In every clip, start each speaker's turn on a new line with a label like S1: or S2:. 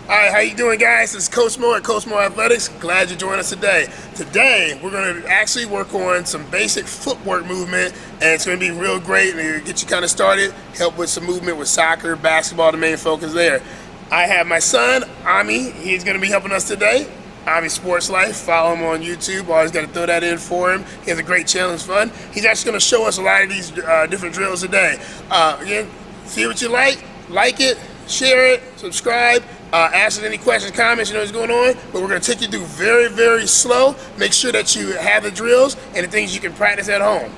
S1: All right, how you doing, guys? This is Coach Moe at Coach Moe Athletics. Glad you joined us today. Today, we're going to actually work on some basic footwork movement, and it's going to be real great and get you kind of started, help with some movement with soccer, basketball, the main focus there. I have my son, Ammi. He's going to be helping us today. Ammi Sports Life. Follow him on YouTube. Always got to throw that in for him. He has a great channel. It's fun. He's actually going to show us a lot of these different drills today. Again, see what you like it, share it, subscribe. Ask us any questions, comments, you know what's going on, but we're going to take you through very, very slow. Make sure that you have the drills and the things you can practice at home.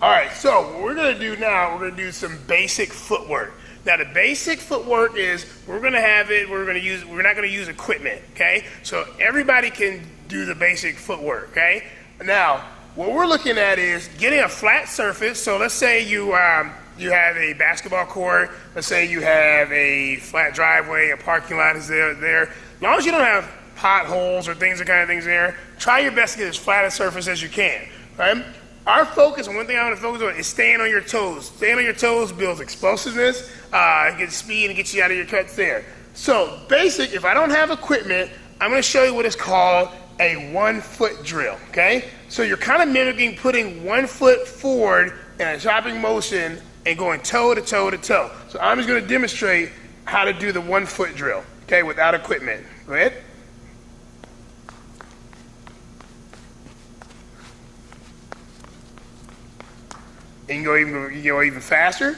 S1: All right, so what we're going to do now, we're going to do some basic footwork. Now, the basic footwork is we're not going to use equipment, okay? So everybody can do the basic footwork, okay? Now, what we're looking at is getting a flat surface. So let's say you have a basketball court. Let's say you have a flat driveway, a parking lot is there. As long as you don't have potholes or things there, try your best to get as flat a surface as you can, right? Our focus, and one thing I want to focus on, is staying on your toes. Staying on your toes builds explosiveness, gets speed, and gets you out of your cuts there. So basic, if I don't have equipment, I'm going to show you what is called a 1 foot drill, okay? So you're kind of mimicking putting 1 foot forward in a chopping motion and going toe to toe to toe. So I'm just going to demonstrate how to do the 1 foot drill, okay, without equipment. Go ahead. And you can go even faster.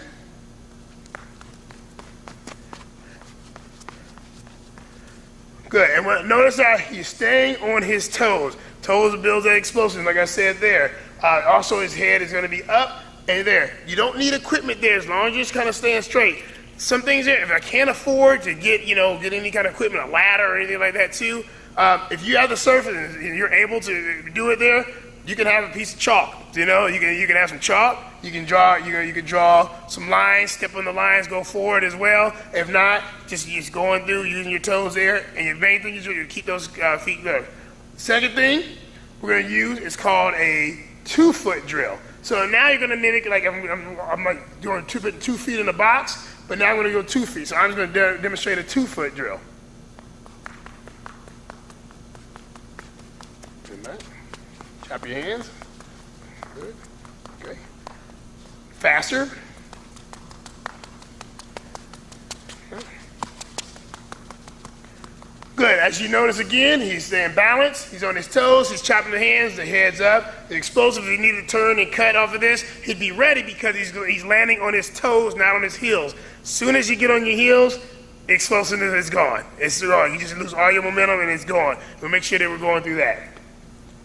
S1: Good. And notice that he's staying on his toes. Toes builds that explosion, like I said there. Also, his head is going to be up. And there, you don't need equipment there as long as you're just kind of staying straight. Some things there, if I can't afford to get any kind of equipment, a ladder or anything like that too, if you have the surface and you're able to do it there, you can have a piece of chalk. You can have some chalk. You can draw some lines, step on the lines, go forward as well. If not, just going through, using your toes there, and your main thing is to keep those feet there. Second thing we're going to use is called a 2 foot drill. So now you're going to mimic, like I'm like doing 2 feet in the box, but now I'm going to go 2 feet. So I'm just going to demonstrate a 2 foot drill. Chop your hands. Good. Okay. Faster. Good. As you notice again, he's staying balanced. He's on his toes. He's chopping the hands. The head's up. The explosive, if he needed to turn and cut off of this, he'd be ready because he's landing on his toes, not on his heels. As soon as you get on your heels, the explosiveness is gone. It's gone. You just lose all your momentum and it's gone. We'll make sure that we're going through that.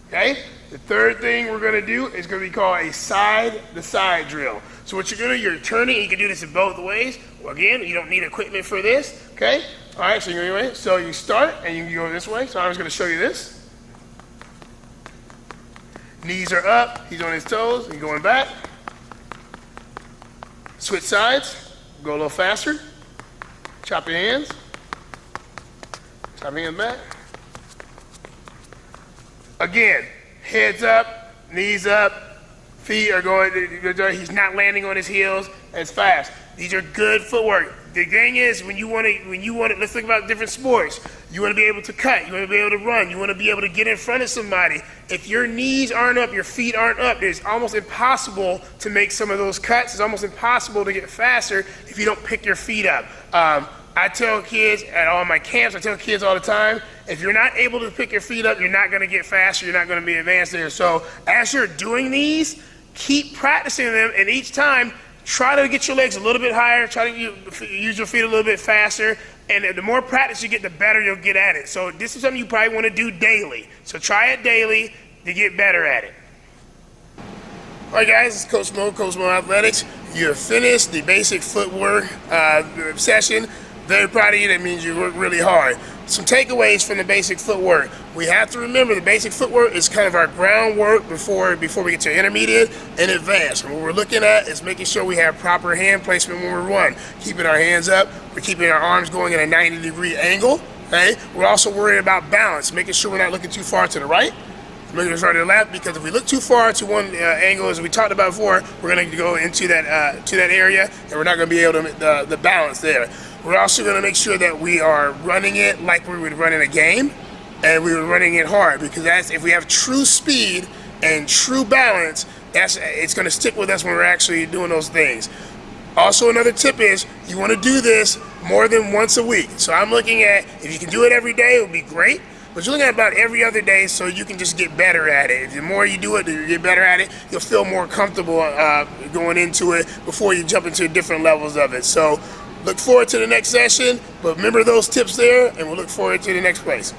S1: Okay? The third thing we're going to do is going to be called a side-to-side drill. So what you're going to do, you're turning. You can do this in both ways. Well, again, you don't need equipment for this. Okay? All right, so you're going so you start and you can go this way. So I'm just going to show you this. Knees are up. He's on his toes. He's going back. Switch sides. Go a little faster. Chop your hands. Chop your hands back. Again, heads up, knees up, feet are going, he's not landing on his heels as fast. These are good footwork. The thing is, when you want to, let's think about different sports. You want to be able to cut, you want to be able to run, you want to be able to get in front of somebody. If your knees aren't up, your feet aren't up, it's almost impossible to make some of those cuts. It's almost impossible to get faster if you don't pick your feet up. I tell kids at all my camps, I tell kids all the time, if you're not able to pick your feet up, you're not going to get faster, you're not going to be advanced there. So as you're doing these, keep practicing them, and each time, try to get your legs a little bit higher, try to use your feet a little bit faster, and the more practice you get, the better you'll get at it. So this is something you probably want to do daily. So try it daily to get better at it. All right, guys, it's Coach Moe, Coach Moe Athletics. You're finished the basic footwork session. Very proud of you. That means you work really hard. Some takeaways from the basic footwork. We have to remember the basic footwork is kind of our groundwork before we get to intermediate and advanced. And what we're looking at is making sure we have proper hand placement when we run. Keeping our hands up. We're keeping our arms going at a 90-degree angle. Okay? We're also worried about balance, making sure we're not looking too far to the right. Making sure to the left, because if we look too far to one angle, as we talked about before, we're going to go into that area, and we're not going to be able to the balance there. We're also going to make sure that we are running it like we would run in a game, and we were running it hard, because that's, if we have true speed and true balance, it's going to stick with us when we're actually doing those things. Also, another tip is you want to do this more than once a week. So I'm looking at, if you can do it every day, it would be great. But you're looking at about every other day, so you can just get better at it. The more you do it, you get better at it, you'll feel more comfortable going into it before you jump into different levels of it. So look forward to the next session, but remember those tips there, and we'll look forward to the next place.